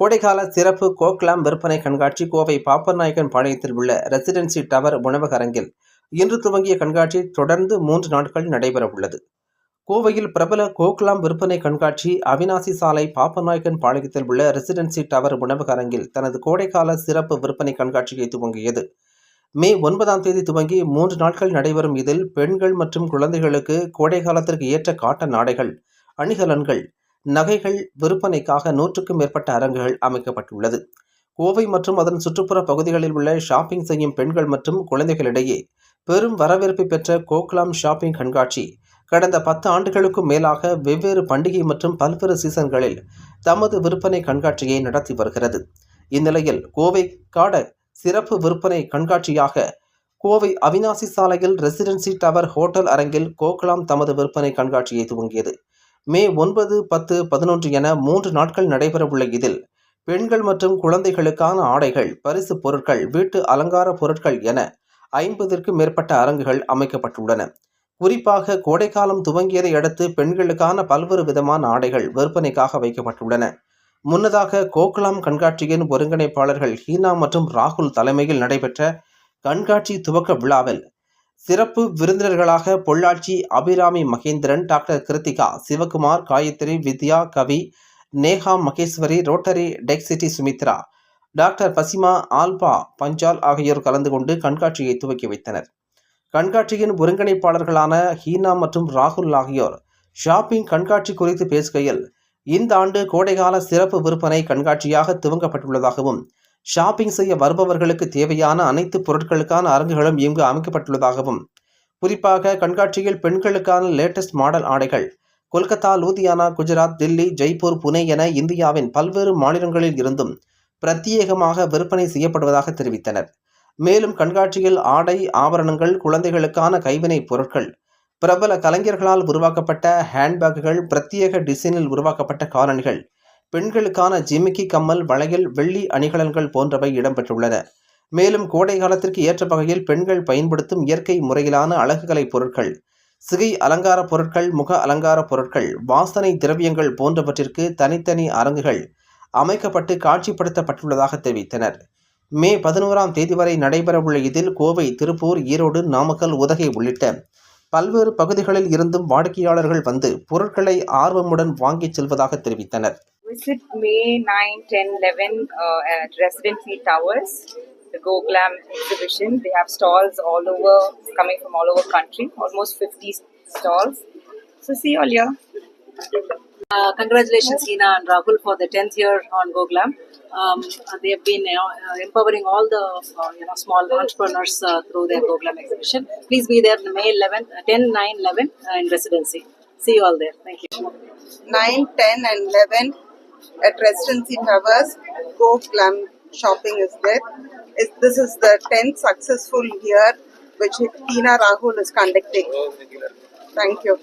கோடைக்கால சிறப்பு கோக்லாம் விற்பனை கண்காட்சி கோவை பாப்பநாயக்கன் பாளையத்தில் உள்ள ரெசிடென்சி டவர் உணவக அரங்கில் இன்று துவங்கிய கண்காட்சி தொடர்ந்து 3 நாட்கள் நடைபெற உள்ளது. கோவையில் பிரபல கோக்லாம் விற்பனை கண்காட்சி அவினாசி சாலை பாப்பநாயக்கன் பாளையத்தில் உள்ள ரெசிடென்சி டவர் உணவக அரங்கில் தனது கோடைக்கால சிறப்பு விற்பனை கண்காட்சியை துவங்கியது. மே 9ஆம் தேதி துவங்கி 3 நாட்கள் நடைபெறும் இதில் பெண்கள் மற்றும் குழந்தைகளுக்கு கோடை காலத்திற்கு ஏற்ற காட்டன் ஆடைகள், அணிகலன்கள், நகைகள் விற்பனைக்காக 100க்கும் மேற்பட்ட அரங்குகள் அமைக்கப்பட்டுள்ளது. கோவை மற்றும் அதன் சுற்றுப்புற பகுதிகளில் உள்ள ஷாப்பிங் செய்யும் பெண்கள் மற்றும் குழந்தைகளிடையே பெரும் வரவேற்பை பெற்ற கோக்லாம் ஷாப்பிங் கண்காட்சி கடந்த 10 ஆண்டுகளுக்கும் மேலாக வெவ்வேறு பண்டிகை மற்றும் பல்வேறு சீசன்களில் தமது விற்பனை கண்காட்சியை நடத்தி வருகிறது. இந்நிலையில் கோவை காட சிறப்பு விற்பனை கண்காட்சியாக கோவை அவினாசி சாலையில் ரெசிடென்சி டவர் ஹோட்டல் அரங்கில் கோக்லாம் தமது விற்பனை கண்காட்சியை துவங்கியது. மே 9, 10, 11 என 3 நாட்கள் நடைபெறவுள்ள இதில் பெண்கள் மற்றும் குழந்தைகளுக்கான ஆடைகள், பரிசு பொருட்கள், வீட்டு அலங்கார பொருட்கள் என 50க்கும் மேற்பட்ட அரங்குகள் அமைக்கப்பட்டுள்ளன. குறிப்பாக கோடைக்காலம் துவங்கியதை அடுத்து பெண்களுக்கான பல்வேறு விதமான ஆடைகள் விற்பனைக்காக வைக்கப்பட்டுள்ளன. முன்னதாக கோக்லாம் கண்காட்சியின் ஒருங்கிணைப்பாளர்கள் ஹீனா மற்றும் ராகுல் தலைமையில் நடைபெற்ற கண்காட்சி துவக்க விழாவில் சிறப்பு விருந்தினர்களாக Pollachi Abirami Mahendran, doctor Kiruthika, Sivakumar, Gayathri, Vidya, Kavi, Neha Maheswari, rotary Texcity Sumithra, doctor பசிமா, ஆல்பா பஞ்சால் ஆகியோர் கலந்து கொண்டு கண்காட்சியை துவக்கி வைத்தனர். கண்காட்சியின் ஒருங்கிணைப்பாளர்களான ஹீனா மற்றும் ராகுல் ஆகியோர் ஷாப்பிங் கண்காட்சி குறித்து பேசுகையில், இந்த ஆண்டு கோடைகால சிறப்பு விற்பனை கண்காட்சியாக துவங்கப்பட்டுள்ளதாகவும், ஷாப்பிங் செய்ய வருபவர்களுக்கு தேவையான அனைத்து பொருட்களுக்கான அரங்குகளும் இங்கு அமைக்கப்பட்டுள்ளதாகவும், குறிப்பாக கண்காட்சியில் பெண்களுக்கான லேட்டஸ்ட் மாடல் ஆடைகள் கொல்கத்தா, லூதியானா, குஜராத், தில்லி, ஜெய்ப்பூர், புனே என இந்தியாவின் பல்வேறு மாநிலங்களில் இருந்தும் பிரத்யேகமாக விற்பனை செய்யப்படுவதாக தெரிவித்தனர். மேலும் கண்காட்சியில் ஆடை, ஆபரணங்கள், குழந்தைகளுக்கான கைவினைப் பொருட்கள், பிரபல கலைஞர்களால் உருவாக்கப்பட்ட ஹேண்ட்பேக்குகள், பிரத்யேக டிசைனில் உருவாக்கப்பட்ட காலணிகள், பெண்களுக்கான ஜிமிக்கி கம்மல், வளையல், வெள்ளி அணிகலன்கள் போன்றவை இடம்பெற்றுள்ளன. மேலும் கோடை காலத்திற்கு ஏற்ற வகையில் பெண்கள் பயன்படுத்தும் இயற்கை முறையிலான அழகுக்கலை பொருட்கள், சிகை அலங்கார பொருட்கள், முக அலங்கார பொருட்கள், வாசனை திரவியங்கள் போன்றவற்றிற்கு தனித்தனி அரங்குகள் அமைக்கப்பட்டு காட்சிப்படுத்தப்பட்டுள்ளதாக தெரிவித்தனர். மே 11ஆம் தேதி வரை நடைபெறவுள்ள இதில் கோவை, திருப்பூர், ஈரோடு, நாமக்கல், உதகை உள்ளிட்ட பல்வேறு பகுதிகளில் இருந்தும் வாடிக்கையாளர்கள் வந்து பொருட்களை ஆர்வமுடன் வாங்கிச் செல்வதாக தெரிவித்தனர். Visit May 9, 10, 11 at Residency Towers, the GoGlam exhibition. They have stalls all over, coming from all over country, almost 50 stalls. So see you all here. Congratulations, Hina and Rahul, for the 10th year on GoGlam. They have been empowering all the small entrepreneurs through their GoGlam exhibition. Please be there May 11, 10, 9, 11 in Residency. See you all there. Thank you. 9, 10 and 11 at Residency Towers. GoGlam shopping is there. This is the 10th successful year which Hina Rahul is conducting. Thank you.